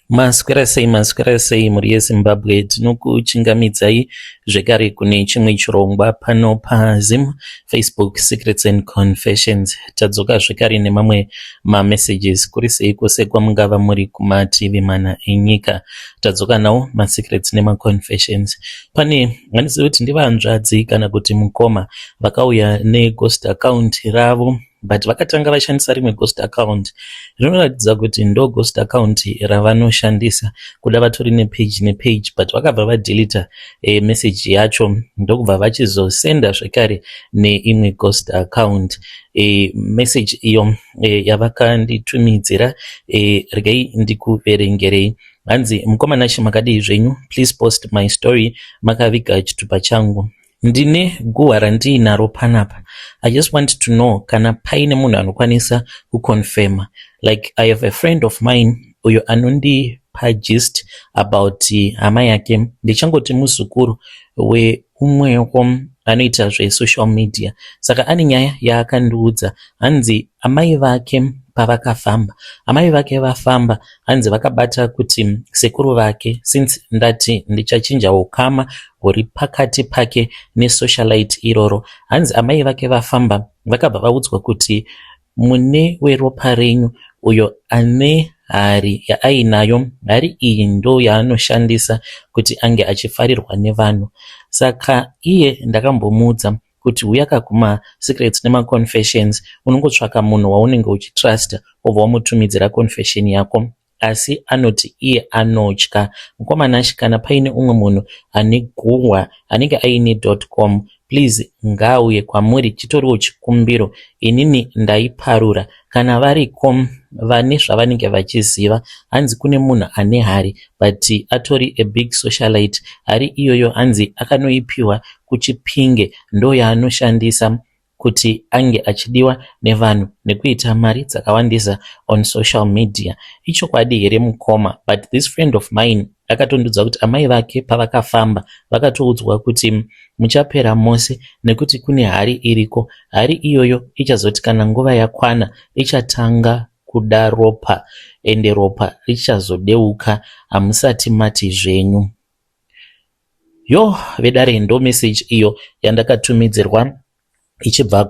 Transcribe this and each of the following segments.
Maswera sei muri yeZimbabwe. Tinokuchingamidzai zvekare kune chimwe chirongwa pano paZim Facebook Secrets and Confessions. Tadzoka zvekare nemamwe mamessages kuri sei kwose kwamungava muri kumativi mana enyika. Tadzoka nawo masecrets nemaconfessions. Pane vanoziva kuti ndivanzvadzi kana kuti mukoma vakauya neghost account ravo, but vakatanga vashandisa rimwe ghost account. Zvinoratidza kuti ndo ghost account ravanoshandisa kuda vatori nepage, but vakabva vadeleta message yacho ndokubva vachizosenda zvekare neimwe ghost account. Message iyo yavakanditumidzira regai ndikuverengerei. Hanzi, mukomana chimakadii zvenyu, please post my story. Makaviga chitupa changu. Ndine guhwa randiinaro panapa. I just want to know kana paine munhu anokwanisa kuconfirma. Like, I have a friend of mine uyo anondipa gist about hama yake. Ndichangoti muzukuru weumweko anoita zvesocial media. Saka ane nyaya yaakandiudza. Hanzi amai vake pavakafamba, amai vake vafamba, hanzi vakabata kuti sekuru vake, since ndati ndichachinja ukama huri pakati pake nesocialite iroro, hanzi amai vake vafamba vakabva vaudzwa kuti mune weropa renyu uyo ane hari yaainayo, hari iyi ndo yaanoshandisa kuti ange achifarirwa nevanhu. Saka iye ndakambomuudza kuti uyaka kuma secrets nemaconfessions unongotsvaka munhu waunenge uchitrust obva wamutumidzira confession yako. Asi anoti iye anotya. Mukomana kana paine umwe munhu ane guhwa anenge aine .com, please ngauye kwamuri chitoriwo chikumbiro. Inini ndaiparura kana variko vane zvavanenge vachiziva. Hanzi kune munhu ane hari but atori a big socialite. Hari iyoyo hanzi akanoipiwa kuChipinge, ndo yaanoshandisa kuti ange achidiwa nevanhu nekuita mari dzakawandisa on social media. Ichokwadi here mukoma, but this friend of mine akatondudza kuti amai vake pavakafamba vakatoudzwa kuti muchapera mose nekuti kune hari iriko. Hari iyoyo ichazoti kana nguva yakwana ichatanga kuda ropa, ende ropa richazodeuka, hamusati mati zvenyu. Yo vedare ndo message iyo yandakatumidzirwa ichibva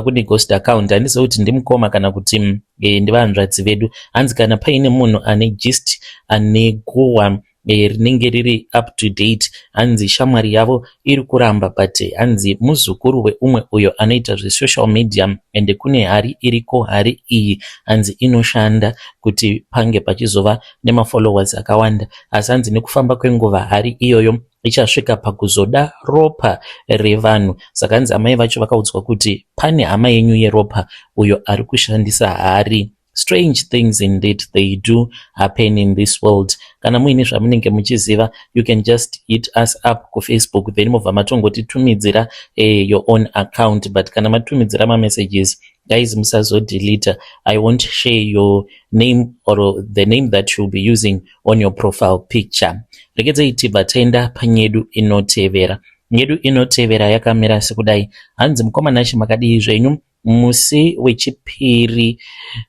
kune ghost account. Handisi kuti ndimukoma kana kuti ndivanzvadzi vedu. Hanzi kana paine munhu ane gist ane guhwa rinenge riri up to date, hanzi shamwari yavo iri kuramba, but hanzi muzukuru weumwe uyo anoita zvesocial media ende kune hari iriko. Hari iyi hanzi inoshanda kuti pange pachizova nemafollowers akawanda, asi hanzi nekufamba kwenguva hari iyoyo ichasvika pakuzoda ropa revanhu. Saka hanzi amai vacho vakaudzwa kuti pane hama yenyu yeropa uyo ari kushandisa hari. Strange things indeed they do happen in this world. Kana muine zvamunenge muchiziva, you can just hit us up ku Facebook, then mobva matongotitumidzira your own account. But kana matumidzira messages, guys, musazodelete. I won't share your name or the name that you'll be using on your profile picture. Regedzei tibva taenda panyedu inotevera. Nyedu inotevera yakamira sekudai. Hanzi, mukomana chimakadii zvenyu, musi wechipiri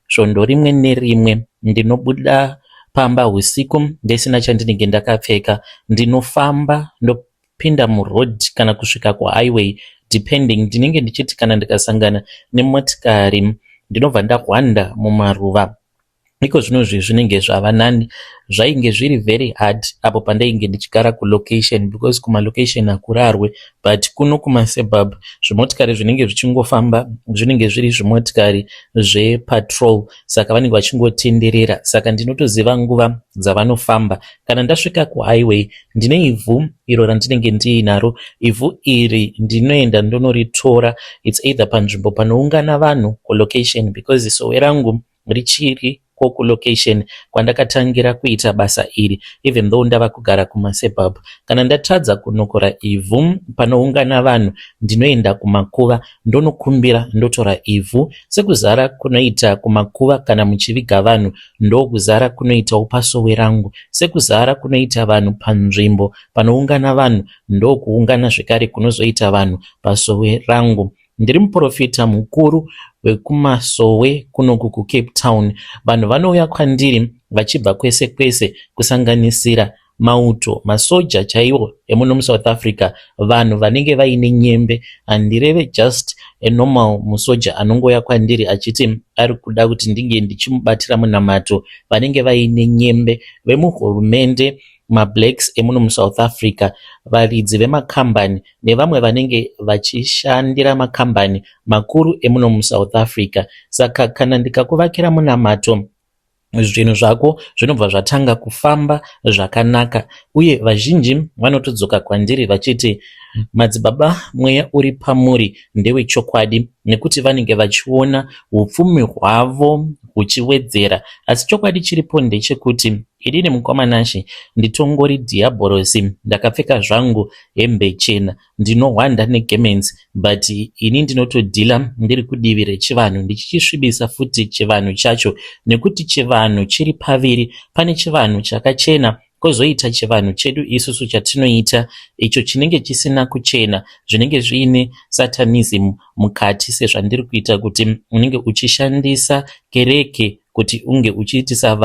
svondo rimwe nerimwe ndinobuda pamba usiku ndisina chandinenge ndakapfeka, ndinofamba ndopinda muroad kana kusvika kuhighway depending. Ndinenge ndichiti kana ndikasangana nemotikari ndinobva ndahwanda mumaruva. Iko zvino zvinenge zvava nani. Zvainge zviri very hard apo pandainge ndichigara kulocation, because kumalocation hakurarwe, but kuno kumasuburb zvimotikari zvinenge zvichingofamba zvinenge zviri zvimotikari zvepatrol, saka vanenge vachingotenderera. Saka ndinotoziva nguva dzavanofamba. Kana ndasvika kuhighway ndine ivhu iro randinenge ndiinaro. Ivhu iri ndinoenda ndonoritora, it's either panzvimbo panoungana vanhu kulocation, because sowe rangu richiri kulocation kwandakatangira kuita basa iri, even though ndava kugara kumasuburb. Kana ndatadza kunokora ivhu panoungana vanhu, ndinoenda kumakuva ndonokumbira ndotora ivhu. Sekuzara kunoita kumakuva kana muchiviga vanhu ndokuzara kunoitawo pasowe rangu. Sekuzara kunoita vanhu panzvimbo panoungana vanhu ndokuungana zvekare kunozoita vanhu pasowe rangu. ndiri muprofita mukuru wekumasowe kunoku kuCape Town. Vanhu vanouya kwandiri vachibva kwese kwese kusanganisira mauto, masoja chaiwo emuno muSouth Africa, vanhu vanenge vaine nyembe. Handireve just a normal musoja anongoya kwandiri achiti ari kuda kuti ndinge ndichimubatira munamato. Vanenge vaine nyembe vemuhurumende, mablacks emuno muSouth Africa, varidzi vemakambani nevamwe vanenge vachishandira makambani makuru emuno muSouth Africa. Saka kana ndikakuvakira munamato, zvinhu zvako zvinobva zvatanga kufamba zvakanaka, uye vazhinji vanotodzoka kwandiri vachiti madzibaba, mweya uri pamuri ndewechokwadi, nekuti vanenge vachiona upfumi hwavo huchiwedzera. Asi chokwadi chiripo ndechekuti inini mukomanashi nditongori dhiabhorosi, ndakapfeka zvangu hembe chena, ndinohwanda negemens, but ini ndinotodhila ndiri kudivi rechivanhu, ndichisvibisa futi chivanhu chacho, nekuti chivanhu chiri paviri. Pane chivanhu chakachena, kozoita chivanhu chedu isusu chatinoita icho chinenge chisina kuchena, zvinenge zviine satanism mukati, sezvandiri kuita kuti unenge uchishandisa kereke kuti unge uchiitisa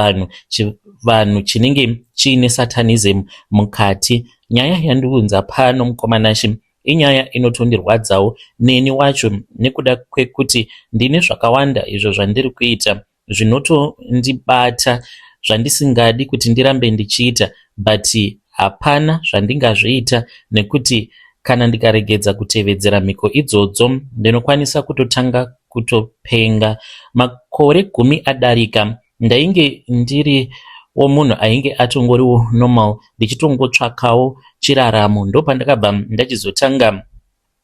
vanhu chinenge chiine satanism mukati. Nyaya yandiunza pano mukomanashi inyaya inotondirwadzawo neni wacho, nekuda kwekuti ndine zvakawanda izvo zvandiri kuita zvinotondibata, zvandisingadi kuti ndirambe ndichiita, but hapana zvandingazviita, nekuti kana ndikaregedza kutevedzera mhiko idzodzo ndinokwanisa kutotanga kutopenga. Makore 10 adarika ndainge ndiri munhu ainge atongoriwo normal, ndichitongotsvakawo chiraramo. Ndopandakabva ndachizotanga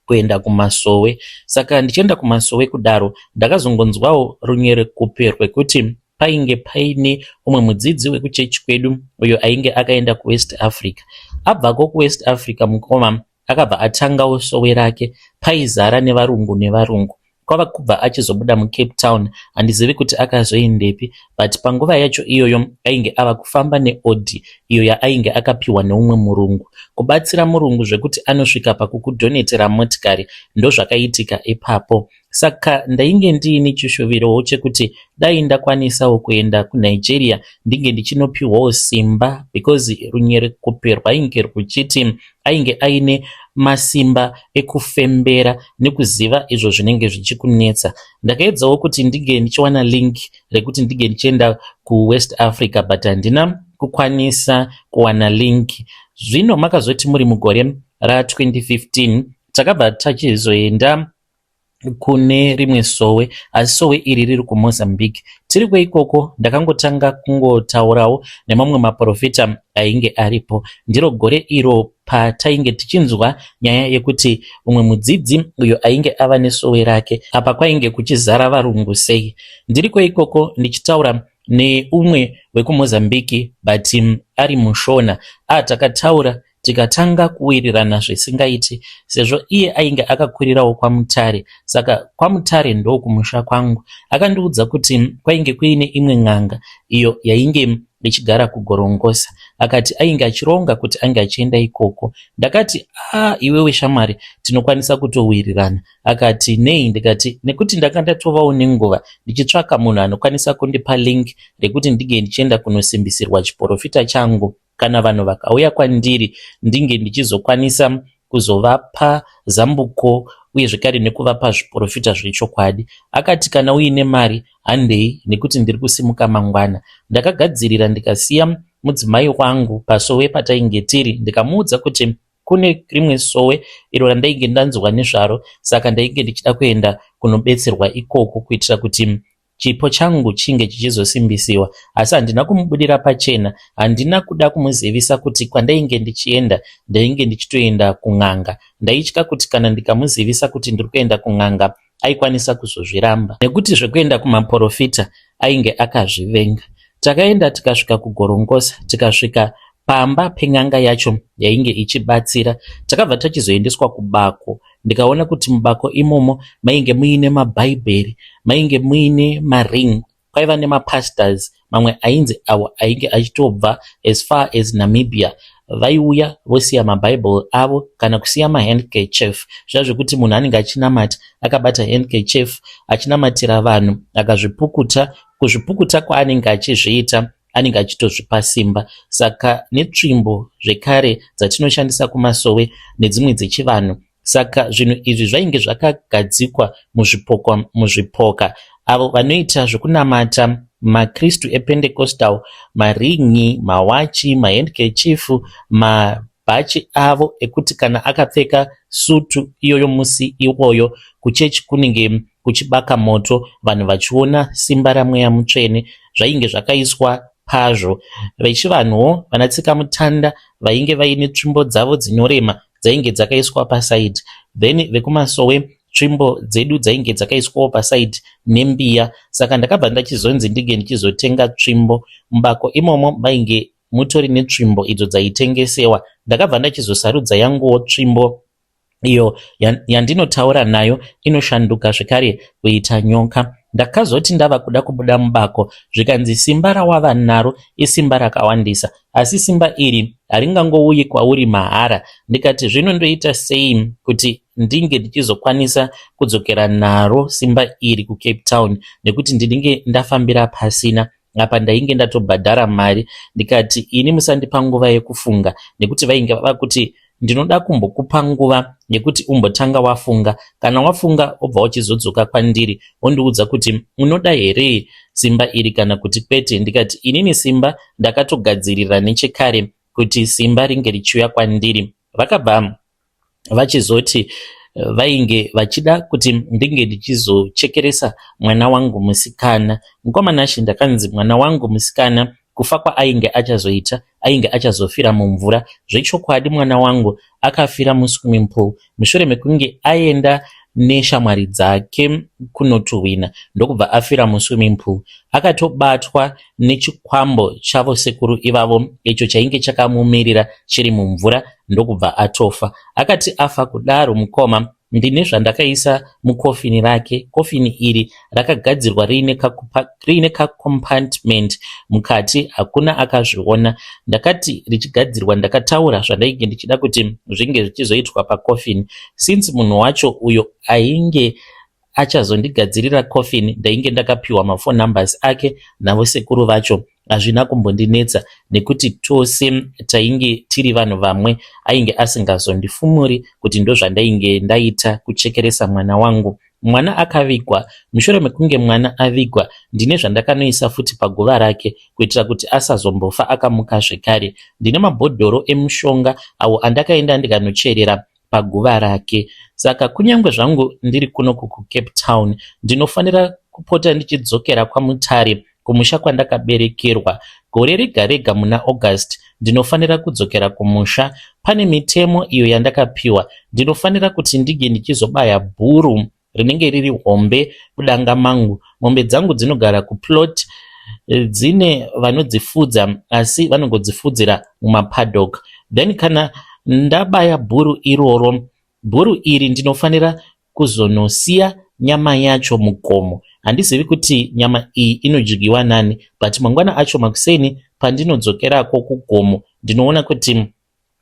kuenda kumasowe. Saka ndichienda kumasowe kudaro, ndakazongonzwawo runyerekupe rwekuti painge paine umwe mudzidzi wekuchechi kwedu uyo ainge akaenda kuWest Africa. Abvako kuWest Africa mukoma akabva atangawo sowe rake, paizara nevarungu. Kwava kubva achizobuda muCape Town, handizivi kuti akazoendepi, but panguva yacho iyoyo ainge ava kufamba neOdi iyo yaainge akapiwa neumwe murungu. Kubatsira murungu zvekuti anosvika pakukudhonetera motikari ndozvakaitika ipapo. Saka ndainge ndiine chishuvirowo chekuti dai ndakwanisawo kuenda kuNigeria ndinge ndichinopiwawo simba, because runyerekupe rwainge ruchiti ainge aine masimba ekufembera nekuziva izvo zvinenge zvichikunetsa. Ndakaedzawo kuti ndige ndichiwana link rekuti ndige ndichienda kuWest Africa, but handina kukwanisa kuwana link. Zvino makazoti muri mugore ra2015 takabva tachizoenda kune rimwe sowe, asi sowe iri riri kuMozambique. Tiri kweikoko ndakangotanga kungotaurawo nemamwe maprofita ainge aripo. Ndiro gore iro patainge tichinzwa nyaya yekuti umwe mudzidzi uyo ainge ava nesowe rake, apa kwainge kuchizara varungu sei. Ndiri kweikoko ndichitaura neumwe wekuMozambique, but ari mushona. Takataura tikatanga kuwirirana zvisingaiti, sezvo iye ainge akakurirawo kwaMutare. Saka kwaMutare ndo kumusha kwangu. Akandiudza kuti kwainge kuine imwe n'anga iyo yainge ichigara kugorongosa. Akati ainge achironga kuti ainge achienda ikoko. Ndakati iwewe shamwari, tinokwanisa kutowirirana. Akati nei? Ndikati nekuti ndakandatovawo nenguva ndichitsvaka munhu anokwanisa kundipa link rekuti ndige ndichienda kunosimbisirwa chiprofita changu. Kana vanhu vakauya kwandiri ndinge ndichizokwanisa kuzovapa zambuko uye zvekare nekuvapa zviprofita zvechokwadi. Akati kana uine mari handei, nekuti ndiri kusimuka mangwana. Ndakagadzirira ndikasiya mudzimai wangu pasowe patainge tiri, ndikamuudza kuti kune rimwe sowe iro randainge ndanzwa nezvaro, saka ndainge ndichida kuenda kunobetserwa ikoko kuitira kuti chipo changu chinge chichizosimbisiwa. Asi handina kumubudira pachena, handina kuda kumuzivisa kuti kwandainge ndichienda ndainge ndichitoenda kun'anga. Ndaitya kuti kana ndikamuzivisa kuti ndiri kuenda kun'anga aikwanisa kuzozviramba, nekuti zvekuenda kumaprofita ainge akazvivenga. Takaenda tikasvika kugorongosa, tikasvika pamba pen'anga yacho yainge ichibatsira. Takabva tachizoendeswa kubako. Ndikaona kuti mubako imomo mainge muine mabhaibheri, mainge muine maring, kwaiva nemapastors mamwe ainzi awo ainge achitobva as far as Namibia. vaiuya vosiya mabhaibheri avo kana kusiya mahandkerchief, zvazvekuti munhu anenge achinamata akabata handkerchief achinamatira vanhu akazvipukuta. Kuzvipukuta kwaanenge achizviita anenge achitozvipa simba. Saka netsvimbo zvekare dzatinoshandisa kumasowe nedzimwe dzechivanhu. Saka zvinhu izvi zvainge zvakagadzikwa muzvipoka. Avo vanoita zvokunamata makristu ePentecostal, maringi, mawachi, mahandkerchief, mabhachi avo ekuti kana akapfeka sutu iyoyo musi iwoyo kuchechi kunenge kuchibaka moto, vanhu vachiona simba ramweya mutsvene, zvainge zvakaiswa pazvo. Vechivanhuwo vanatsika mutanda vainge vaine tsvimbo dzavo dzinorema dzainge dzakaiswa pasaidi. Then vekumasowe tsvimbo dzedu dzainge dzakaiswawo pasaidi nembiya. Saka ndakabva ndachizonzi ndige ndichizotenga tsvimbo. Mumbako imomo mainge mutori netsvimbo idzo dzaitengesewa. Ndakabva ndachizosarudza yanguwo tsvimbo iyo yandinotaura nayo inoshanduka zvekare kuita nyoka. Ndakazoti ndava kuda kubuda mubako zvikanzi simba rawava naro isimba rakawandisa, asi simba iri haringangouyi kwauri mahara. Ndikati zvino ndoita sei kuti ndinge ndichizokwanisa kudzokera naro simba iri kuCape Town, nekuti ndinenge ndafambira pasina apa ndainge ndatobhadhara mari. Ndikati ini musandipa nguva yekufunga, nekuti vainge vava kuti ndinoda kumbokupa nguva yekuti umbotanga wafunga. Kana wafunga obva uchizodzoka kwandiri wondiudza kuti unoda here simba iri kana kuti kwete. Ndikati inini simba ndakatogadzirira nechekare kuti simba ringe richiuya kwandiri. Vakabva vachizoti vainge vachida kuti ndinge ndichizochekeresa mwana wangu musikana. Mukomanashi ndakanzi mwana wangu musikana kufa kwaainge achazoita ainge achazofira mumvura. Zvechokwadi mwana wangu akafira muswimming pool mushure mekunge aenda neshamwari dzake kunotuhwina, ndokubva afira muswimming pool. Akatobatwa nechikwambo chavo sekuru ivavo icho chainge chakamumirira chiri mumvura, ndokubva atofa. Akati afa kudaro mukoma, ndine zvandakaisa mukofini rake. Kofini iri rakagadzirwa riine kakompartment mukati, hakuna akazviona. Ndakati richigadzirwa ndakataura zvandainge ndichida kuti zvinge zvichizoitwa pakofini. Since munhu wacho uyo ainge achazondigadzirira kofini ndainge ndakapiwa mafone numbers ake navo sekuru vacho, hazvina kumbondinetsa nekuti tose tainge tiri vanhu vamwe. Ainge asingazondifumuri kuti ndo zvandainge ndaita kuchekeresa mwana wangu. Mwana akavigwa. Mushure mekunge mwana avigwa, ndine zvandakanoisa futi paguva rake kuitira kuti asazombofa akamuka zvekare. Ndine mabhodhoro emushonga awo andakaenda ndikanocherera paguva rake. Saka kunyange zvangu ndiri kuno kuCape Town, ndinofanira kupota ndichidzokera kwaMutare, kumusha kwandakaberekerwa. Gore rega rega muna August ndinofanira kudzokera kumusha. Pane mitemo iyo yandakapiwa. Ndinofanira kuti ndige ndichizobaya bhuru rinenge riri hombe kudanga mangu. Mombe dzangu dzinogara kuplot, dzine vanodzifudza asi vanongodzifudzira mumapaddock. Then kana ndabaya bhuru iroro, bhuru iri ndinofanira kuzonosiya nyama yacho mugomo. Handizivi kuti nyama iyi inodyiwa nani, but mangwana acho makuseni pandinodzokerako kugomo ndinoona kuti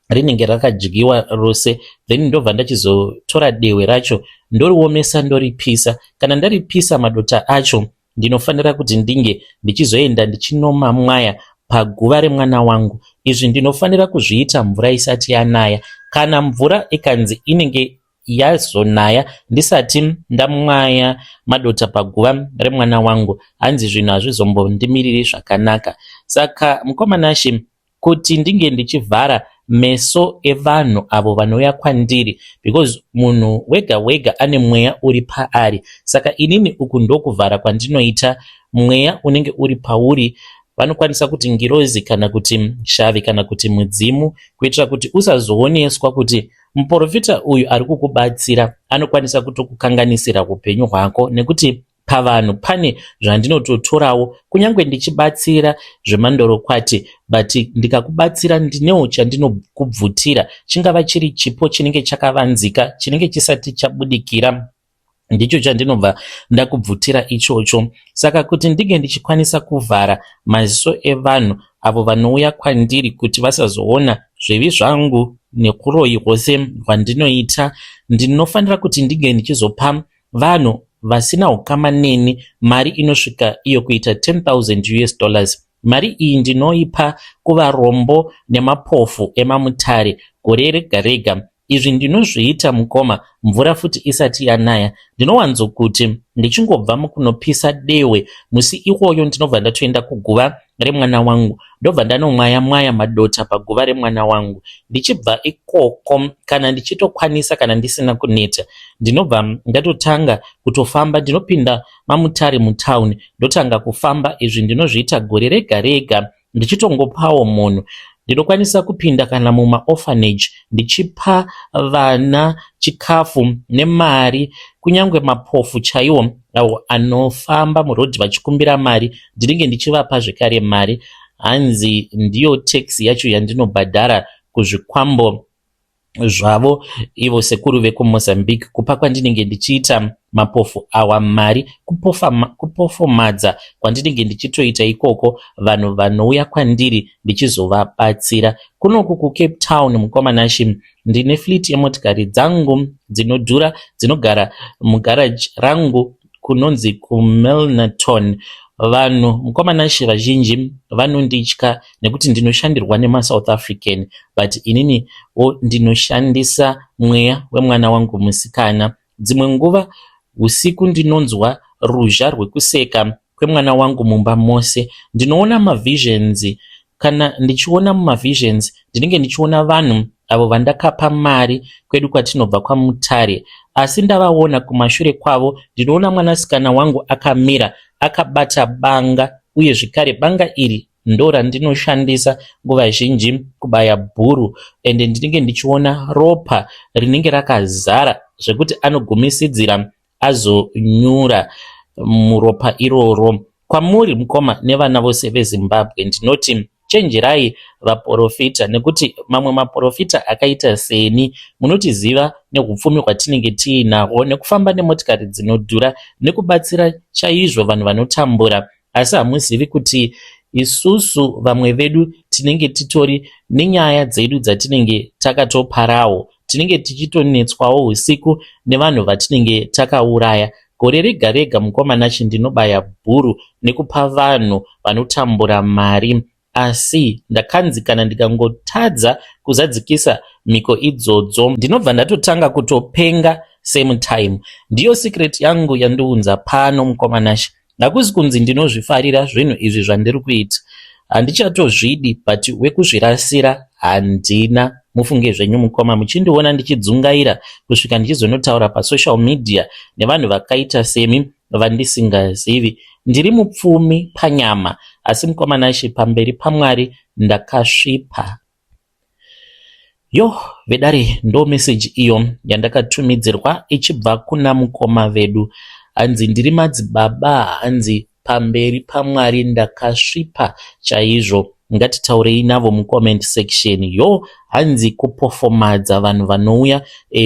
rinenge rakadyiwa rose. Then ndobva ndachizotora dehwe racho ndoriomesa ndoripisa. Kana ndaripisa madota acho, ndinofanira kuti ndinge ndichizoenda ndichinomamwaya paguva remwana wangu. Izvi ndinofanira kuzviita mvura isati yanaya. Kana mvura ikanzi inenge yazonaya ndisati ndamwaya madota paguva remwana wangu, hanzi zvinhu hazvizombondimiriri zvakanaka. Saka mukomanashi, kuti ndinge ndichivhara meso evanhu avo vanouya kwandiri, because munhu wega wega ane mweya uri paari. Saka inini uku ndokuvhara kwandinoita. Mweya unenge uri pauri vanokwanisa kuti ngirozi kana kuti shavi kana kuti mudzimu, kuitira kuti usazooneswa kuti muprofita uyu ari kukubatsira anokwanisa kutokukanganisira upenyu hwako. Nekuti pavanhu pane zvandinototorawo kunyange ndichibatsira zvemandorokwati, but ndikakubatsira ndinewo chandinokubvutira, chingava chiri chipo chinenge chakavanzika chinenge chisati chabudikira, ndicho chandinobva ndakubvutira ichocho. Saka kuti ndige ndichikwanisa kuvhara maziso evanhu avo vanouya kwandiri kuti vasazoona zvivi zvangu nekuroyi kwose rwandinoita. Ndinofanira kuti ndige ndichizopa vanhu vasina ukama neni mari inosvika iyo kuita $10,000. Mari iyi ndinoipa kuvarombo nemapofu emamutare gore rega rega. Izvi ndinozviita mukoma mvura futi isati yanaya. Ndinowanzokuti ndichingobva mukunopisa dewe musi iwoyo ndinobva ndatoenda kuguva remwana wangu, ndobva ndanomwaya madota paguva remwana wangu. Ndichibva ikoko kana ndichitokwanisa kana ndisina kuneta, ndinobva ndatotanga kutofamba, ndinopinda mamutare mutauni ndotanga kufamba. Izvi ndinozviita gore rega rega ndichitongopawo munhu. Ndinokwanisa kupinda kana muma-orphanage ndichipa vana chikafu nemari, kunyange mapofu chaiwo awo anofamba murodhi vachikumbira mari ndinenge ndichivapa zvekare mari. Hanzi ndiyo taxi yacho yandinobhadhara kuzvikwambo zvavo ivo sekuru vekuMozambique, kupa kwandinenge ndichiita mapofu awa mari, kupofomadza kwandinenge ndichitoita ikoko vanhu vanouya kwandiri ndichizovabatsira. Kunoku kuCape Town mukomanashi ndine fleet yemotikari dzangu dzinodhura dzinogara mugaraji rangu kunonzi kuMelnaton. Vanhu mukomanashi vazhinji vanonditya nekuti ndinoshandirwa nemaSouth African, but inini ndinoshandisa mweya wemwana wangu musikana. Dzimwe nguva usiku ndinonzwa ruzha rwekuseka kwemwana wangu mumba mose. Ndinoona mavisions. Kana ndichiona mumavisions ndinenge ndichiona vanhu avo vandakapa mari kwedu kwatinobva kwaMutare, asi ndavaona kumashure kwavo ndinoona mwanasikana wangu akamira akabata banga, uye zvekare banga iri ndora ndinoshandisa nguva zhinji kubaya bhuru, ende ndinenge ndichiona ropa rinenge rakazara zvekuti anogumisidzira azonyura muropa iroro. Kwamuri mukoma nevana vose veZimbabwe ndinoti chenjerai vaprofita, nekuti mamwe maprofita akaita seni munotiziva nehupfumi hwatinenge tiinahwo, nekufamba nemotikari dzinodhura, nekubatsira chaizvo vanhu vanotambura, asi hamuzivi kuti isusu vamwe vedu tinenge titori nenyaya dzedu dzatinenge takatoparawo. Tinenge tichitonetswawo usiku nevanhu vatinenge takauraya. Gore rega rega mukomanachi ndinobaya bhuru nekupa vanhu vanotambura mari, asi ndakanzi kana ndikangotadza kuzadzikisa mhiko idzodzo ndinobva ndatotanga kutopenga same time. Ndiyo secret yangu yandiunza pano mukomanashi. Hakuzi kunzi ndinozvifarira zvinhu izvi zvandiri kuita, handichatozvidi, but wekuzvirasira handina. Mufunge zvenyu mukoma muchindiona ndichidzungaira kusvika ndichizonotaura pasocial media nevanhu vakaita semi vandisingazivi. Ndiri mupfumi panyama, asi mukomanashi pamberi paMwari ndakasvipa. Vedare ndo message iyo yandakatumidzirwa ichibva kuna mukoma vedu. Hanzi ndiri madzibaba, hanzi pamberi paMwari ndakasvipa chaizvo. Ngatitaurei navo mucomment section. Hanzi kupofomadza vanhu vanouya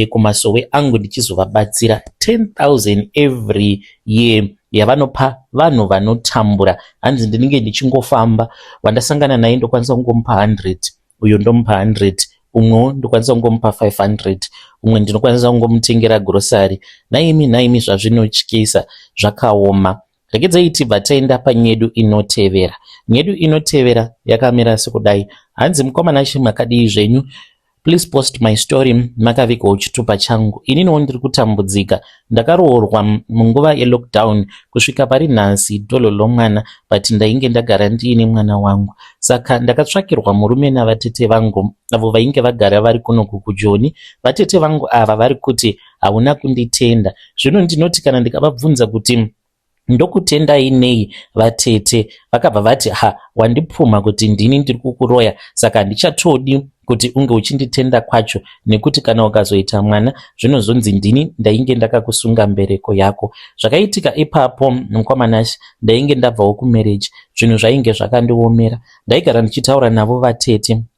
kumasowe angu ndichizovabatsira 10,000 every year yavanopa vanhu vanotambura. Hanzi ndinenge ndichingofamba, wandasangana naye ndokwanisa kungomupa 100, uyo ndomupa 100, umwe ndokwanisa kungomupa 500, umwe ndinokwanisa kungomutengera grocery. Naimi zvazvinotyisa zvakaoma. Regedzai tibva taenda panyedu inotevera. Nyedu inotevera yakamira sekudai. Hanzi mukomanashi makadii zvenyu? Please post my story makavikawo chitupa changu. Ininiwo ndiri kutambudzika. Ndakaroorwa munguva yelockdown kusvika pari nhasi dolo lomwana, but ndainge ndagara ndiine mwana wangu. Saka ndakatsvakirwa murume navatete vangu avo vainge vagara vari kunoku kuJoni. Vatete vangu ava vari kuti hauna kunditenda. Zvino ndinoti kana ndikavabvunza kuti ndokutendai nei vatete, vakabva vati wandipfuma kuti ndini ndiri kukuroya, saka handichatodi kuti unge uchinditenda kwacho, nekuti kana ukazoita mwana zvinozonzi ndini ndainge ndakakusunga mbereko yako. Zvakaitika ipapo mukomanashi ndainge ndabvawo kumarriage, zvinhu zvainge zvakandiomera. Ndaigara ndichitaura navo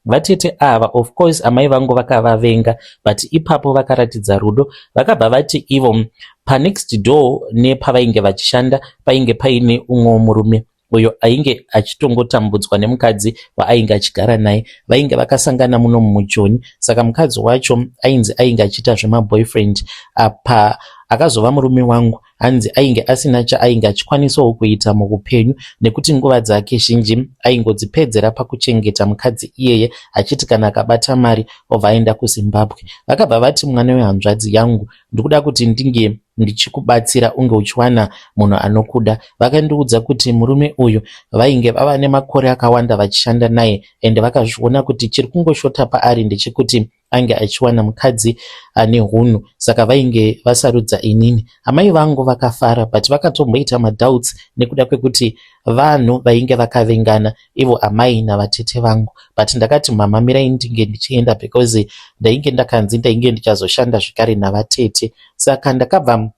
vatete ava, of course amai vangu vakavavenga, but ipapo vakaratidza rudo. Vakabva vati ivo panext door nepavainge vachishanda painge paine umwe murume. uyo ainge achitongotambudzwa nemukadzi waainge achigara naye. Vainge vakasangana muno mujoni, saka mukadzi wacho ainzi ainge achiita zvemaboyfriend. Apa akazova murume wangu hanzi ainge asina chaainge achikwanisawo kuita muupenyu, nekuti nguva dzake zhinji aingodzipedzera pakuchengeta mukadzi iyeye, achiti kana akabata mari obva aenda kuZimbabwe. Vakabva vati, mwana wehanzvadzi yangu, ndikuda kuti ndinge ndichikubatsira unge uchiwana munhu anokuda. Vakandiudza kuti murume uyu vainge vava nemakore akawanda vachishanda naye, ende vakazviona kuti chiri kungoshota paari ndechekuti ange achiwana mukadzi ane hunhu, saka vainge vasarudza inini. Amai vangu vakafara, but vakatomboita madoubts nekuda kwekuti vanhu vainge vakavengana, ivo amai navatete vangu. But ndakati, mama, mirai ndinge ndichienda, because ndainge ndakanzi ndainge ndichazoshanda zvekare navatete. Saka ndakabva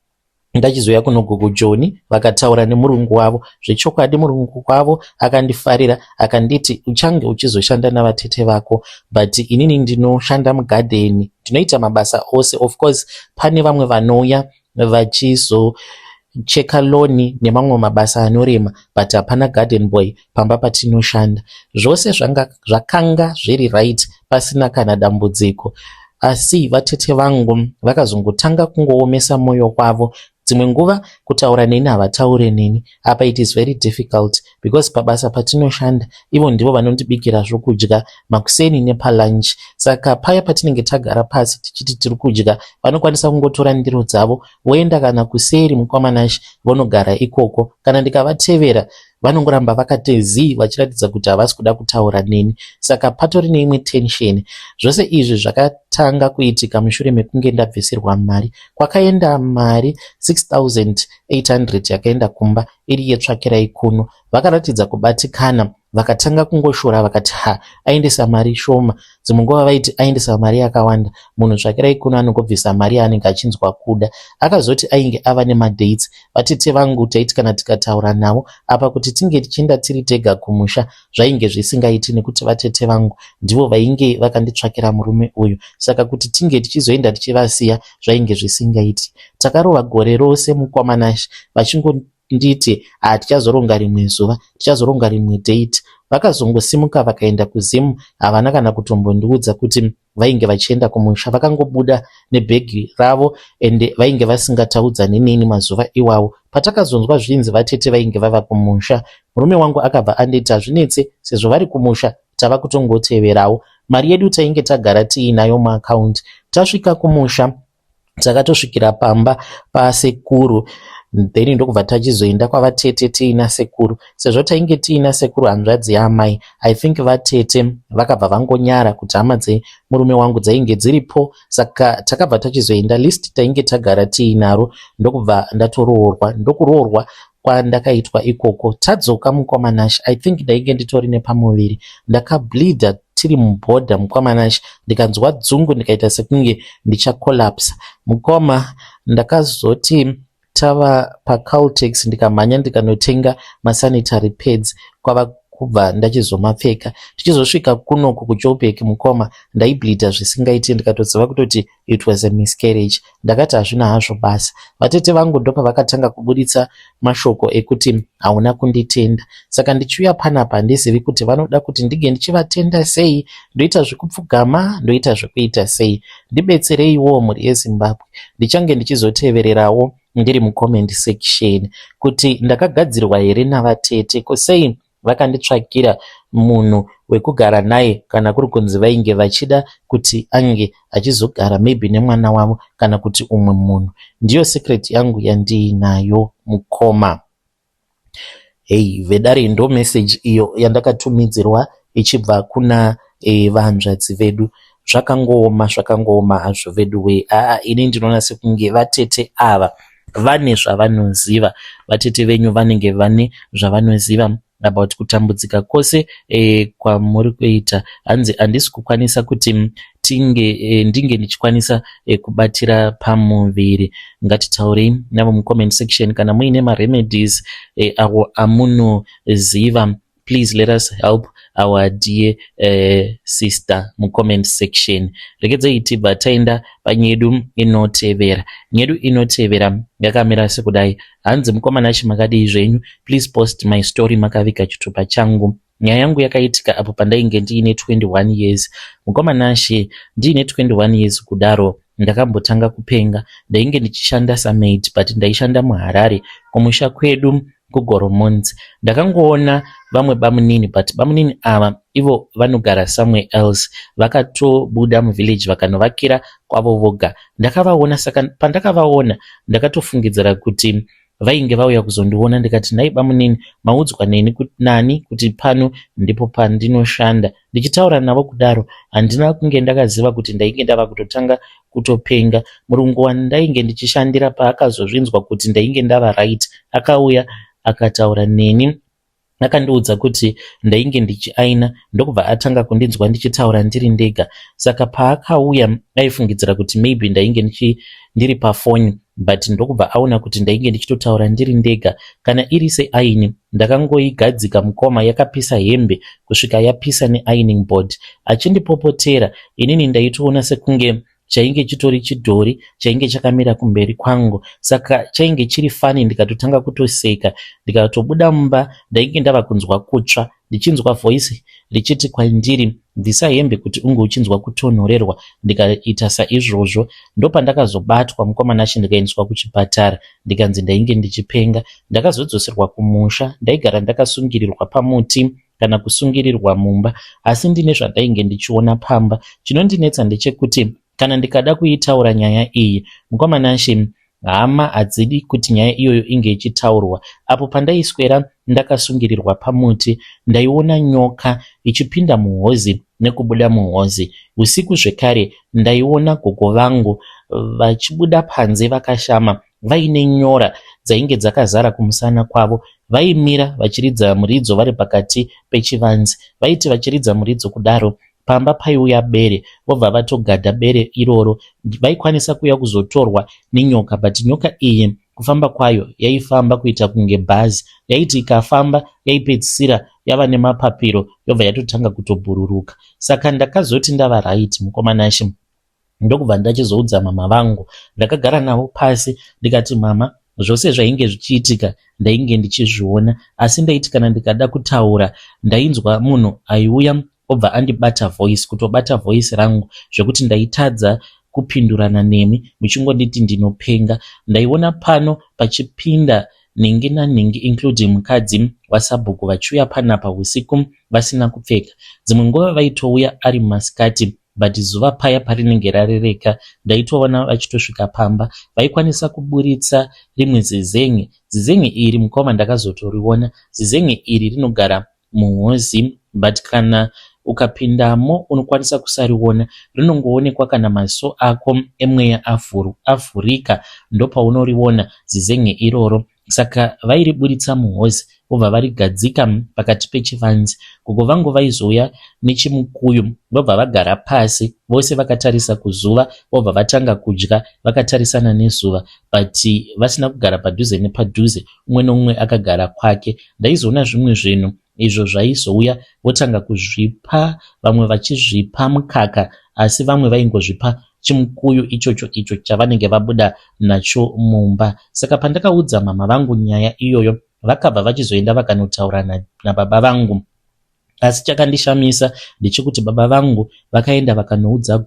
ndachizoya kuno Gugu Joni, vakataura nemurungu wavo zvechokwadi. Murungu wavo akandifarira akanditi, uchange uchizoshanda navatete vako, but inini ndinoshanda mugadheni, ndinoita mabasa ose. Of course pane vamwe vanouya vachizocheka loni nemamwe mabasa anorema, but hapana garden boy pamba patinoshanda. Zvose zvakanga zviri right, pasina kana dambudziko. Asi vatete vangu vakazongotanga kungoomesa mwoyo wavo. Dzimwe nguva kutaura neni havataure neni. Apa it is very difficult, because pabasa patinoshanda ivo ndivo vanondibikira zvokudya makuseni nepalunch. Saka paya patinenge tagara pasi tichiti tiri kudya, vanokwanisa kungotora ndiro dzavo voenda kana kuseri mukwamanashi vonogara ikoko. Kana ndikavatevera vanongoramba vakatezii vachiratidza kuti havasi kuda kutaura neni. Saka patori neimwe tension. Zvose izvi zvakatanga kuitika mushure mekunge ndabvisirwa mari. Kwakaenda mari 6,800 yakaenda kumba iri yetsvakirai kuno. Vakaratidza kubatikana, vakatanga kungoshora, vakati aendesa mari shoma. Dzimwe nguva vaiti aendesa mari yakawanda. Munhu tsvakirai kuno anongobvisa mari yaanenge achinzwa kuda. Akazoti ainge ava nemadates. Vatete vangu taiti kana tikataura navo apa kuti tinge tichienda tiri tega kumusha zvainge zvisingaiti, nekuti vatete vangu ndivo vainge vakanditsvakira murume uyu. Saka kuti tinge tichizoenda tichivasiya zvainge zvisingaiti. Takarova gore rose mukwamanashi vachingonditi tichazoronga rimwe zuva, tichazoronga rimwe date. Vakazongosimuka vakaenda kuZimu, havana kana kutombondiudza kuti vainge vachienda kumusha. Vakangobuda nebhegi ravo ende vainge vasingataudza neni mazuva iwawo. Patakazonzwa zvinzi vatete vainge vava kumusha, murume wangu akabva anditi, hazvinetse, sezvo vari kumusha tava kutongoteverawo. Mari yedu tainge tagara tiinayo muakaunti. Tasvika kumusha takatosvikira pamba pasekuru, then ndokubva tachizoenda kwavatete tiina sekuru. Sezvo tainge tiina sekuru hanzvadzi yaamai, I think vatete vakabva vangonyara kuti hama dzemurume wangu dzainge dziripo. Saka takabva tachizoenda list tainge tagara tiinaro, ndokubva ndatoroorwa. Ndokuroorwa kwandakaitwa ikoko. Tadzoka mukwamanashi, I think ndainge nditori nepamuviri, ndakableedha tiri mubhodha mukwamanashi, ndikanzwa dzungu ndikaita sekunge ndichakolapsa. Mukoma ndakazoti tava paCaltex ndikamhanya ndikanotenga masanitary pads kwava kubva ndachizomapfeka. Tichizosvika kunoku kuJoburg mukoma ndaibleedha zvisingaiti, ndikatoziva kutoti it was a miscarriage. Ndakati hazvina hazvo basa. Vatete vangu ndopa vakatanga kubuditsa mashoko ekuti hauna kunditenda. Saka ndichiuya panapa handizivi kuti vanoda kuti ndige ndichivatenda sei, ndoita zvekupfugama, ndoita zvekuita sei. Ndibetsereiwo mhuri yeZimbabwe. Ndichange ndichizotevererawo ndiri mucomment section kuti ndakagadzirwa here navatete, kusei vakanditsvakira munhu wekugara naye, kana kuri kunzi vainge vachida kuti ange achizogara maybe nemwana wavo kana kuti umwe munhu. Ndiyo secret yangu yandiinayo mukoma. Vedare ndo message iyo yandakatumidzirwa ichibva kuna vahanzvadzi vedu. Zvakangooma hazvo vedu we. Ini ndinoona sekunge vatete ava vane zvavanoziva. Vatete venyu vanenge vane zvavanoziva about kutambudzika kwose kwamuri kuita. Hanzi handisi kukwanisa kuti ndinge ndichikwanisa kubatira pamuviri. Ngatitaurei navo mucomment section kana muine maremedies awo amunoziva please let us help our dear sister mucomment section. Regedzei tibva taenda panyedu inotevera. Nyedu inotevera yakamira sekudai. Hanzi mukomana chimakadii zvenyu, please post my story makavika chitupa changu. Nyaya yangu yakaitika apo pandainge ndiine 21 years. Mukomana she ndiine 21 years kudaro ndakambotanga kupenga. Ndainge ndichishanda samaid but ndaishanda muHarare kumusha kwedu kuGoromonzi. Ndakangoona vamwe bamunini but bamunini ava ivo vanogara somewhere else, vakatobuda muvillage vakanovakira kwavo voga. Ndakavaona, saka pandakavaona ndakatofungidzira kuti vainge vauya kuzondiona. Ndikati nhai bamunini, maudzwa nani kuti pano ndipo pandinoshanda. Ndichitaura navo kudaro handina kunge ndakaziva kuti ndainge ndava kutotanga kutopenga. Murungu wandainge ndichishandira paakazozvinzwa kuti ndainge ndava right, akauya akataura neni, akandiudza kuti ndainge ndichiaina, ndokubva atanga kundinzwa ndichitaura ndiri ndega. Saka paakauya aifungidzira kuti maybe ndainge ndiri pafoni, but ndokubva aona kuti ndainge ndichitotaura ndiri ndega. Kana iri seaini, ndakangoigadzika mukoma yakapisa hembe kusvika yapisa neironing board. Achindipopotera inini ndaitoona sekunge chainge chitori chidhori chainge chakamira kumberi kwangu. Saka chainge chiri fani, ndikatotanga kutoseka. Ndikatobuda mumba, ndainge ndava kunzwa kutsva, ndichinzwa voice richiti kwandiri, bvisa hembe kuti unge uchinzwa kutonhorerwa. Ndikaita saizvozvo. Ndopandakazobatwa mukomana she ndikaendeswa kuchipatara, ndikanzi ndainge ndichipenga. Ndakazodzoserwa kumusha, ndaigara ndakasungirirwa pamuti kana kusungirirwa mumba, asi ndine zvandainge ndichiona pamba. Chinondinetsa ndechekuti kana ndikada kuitaura nyaya iyi, mukomana she hama hadzidi kuti nyaya iyoyo inge ichitaurwa. Apo pandaiswera ndakasungirirwa pamuti, ndaiona nyoka ichipinda muhozi nekubuda muhozi. Usiku zvekare ndaiona gogo vangu vachibuda panze vakashama, vaine nyora dzainge dzakazara kumusana kwavo. Vaimira vachiridza muridzo vari pakati pechivanze. Vaiti vachiridza muridzo kudaro, pamba paiuya bere, vobva vatogadha bere iroro. Vaikwanisa kuuya kuzotorwa nenyoka, but nyoka iyi kufamba kwayo yaifamba kuita kunge bhazi. Yaiti ikafamba yaipedzisira yava nemapapiro yobva yatotanga kutobhururuka. Saka ndakazoti ndava right mukomana she, ndokubva ndachizoudza mama vangu. Ndakagara navo pasi ndikati, mama, zvose zvainge zvichiitika ndainge ndichizviona, asi ndaiti kana ndikada kutaura ndainzwa munhu aiuya obva andibata voice, kutobata voice rangu zvekuti ndaitadza kupindurana nemi muchingonditi ndinopenga. Ndaiona pano pachipinda nhingi nanhingi including mukadzi wasabhuku vachiuya panapa usiku vasina kupfeka. Dzimwe nguva vaitouya ari masikati, but zuva paya parinenge rarereka ndaitoona vachitosvika pamba. Vaikwanisa kuburitsa rimwe zizenge. Zizenge iri mukoma ndakazotoriona. Zizenge iri rinogara muhozi, but kana ukapindamo unokwanisa kusariona. Rinongoonekwa kana maziso ako emweya avhurika, ndopaunoriona zizenge iroro. Saka vairiburitsa muhozi vobva varigadzika pakati pechivanze. Gogo vangu vaizouya nechimukuyu, vobva vagara pasi, vose vakatarisa kuzuva, vobva vatanga kudya vakatarisana nezuva, but vasina kugara padhuze nepadhuze, umwe nomumwe akagara kwake. Ndaizoona zvimwe zvinhu izvo zvaizouya votanga kuzvipa, vamwe vachizvipa mukaka, asi vamwe vaingozvipa chimukuyu icho chavanenge vabuda nacho mumba. Saka pandakaudza mama vangu nyaya iyoyo, vakabva vachizoenda vakanotaura nababa vangu. Asi chakandishamisa ndechekuti baba vangu vakaenda vakanoudza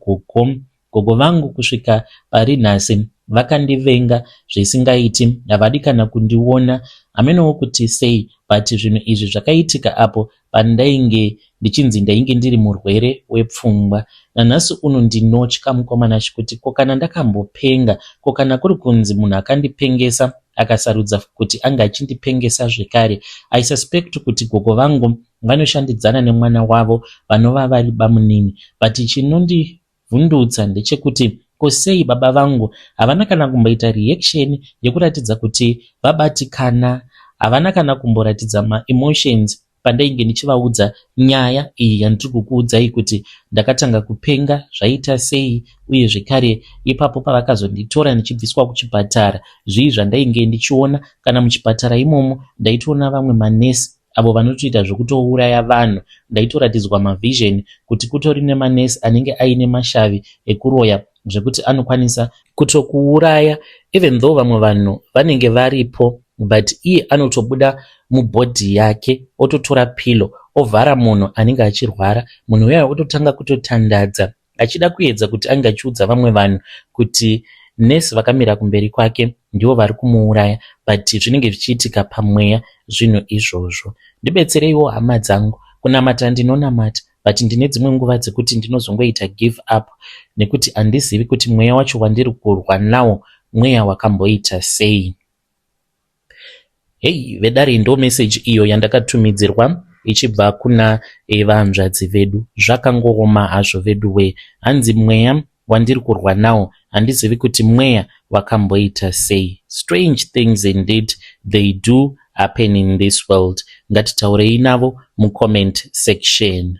gogo vangu. Kusvika pari nhasi vakandivenga zvisingaiti, havadi kana kundiona. Hamenowo kuti sei, but zvinhu izvi zvakaitika apo pandainge ndichinzi ndainge ndiri murwere wepfungwa. Nanhasi uno ndinotya mukomana kuti ko kana ndakambopenga, ko kana kuri kunzi munhu akandipengesa akasarudza kuti anga achindipengesa zvekare. I suspect kuti gogo vangu vanoshandidzana nemwana wavo vanova vari bamunini, but chinondivhundutsa ndechekuti kosei baba vangu havana kana kumboita reaction yekuratidza kuti vabatikana, havana kana kumboratidza ma-emotions pandainge ndichivaudza nyaya iyi yandiri kukuudzai kuti ndakatanga kupenga zvaita sei, uye zvekare ipapo pavakazonditora ndichibviswa kuchipatara, zvii zvandainge ndichiona. Kana muchipatara imomo ndaitoona vamwe manesi avo vanotoita zvokutouraya vanhu. Ndaitoratidzwa mavision kuti kutori nemanesi anenge aine mashavi ekuroya zvekuti anokwanisa kutokuuraya even though vamwe vanhu vanenge varipo, but iye anotobuda mubhodhi yake ototora pilo ovhara munhu anenge achirwara. Munhu uya ototanga kutotandadza achida kuedza kuti ange achiudza vamwe vanhu kuti nesi vakamira kumberi kwake ndivo vari kumuuraya, but zvinenge zvichiitika pamweya zvinhu izvozvo. Ndibetsereiwo hama dzangu, kunamata ndinonamata, but ndine dzimwe nguva dzekuti ndinozongoita give up nekuti handizivi kuti mweya wacho wandiri kurwa nawo mweya wakamboita sei. Hei vedare, ndo meseji iyo yandakatumidzirwa ichibva kuna vanzvadzi vedu. Zvakangooma hazvo vedu we, hanzi mweya wandiri kurwa nawo handizivi kuti mweya wakamboita sei. Strange things indeed they do happen in this world. Ngatitaurei navo mucomment section.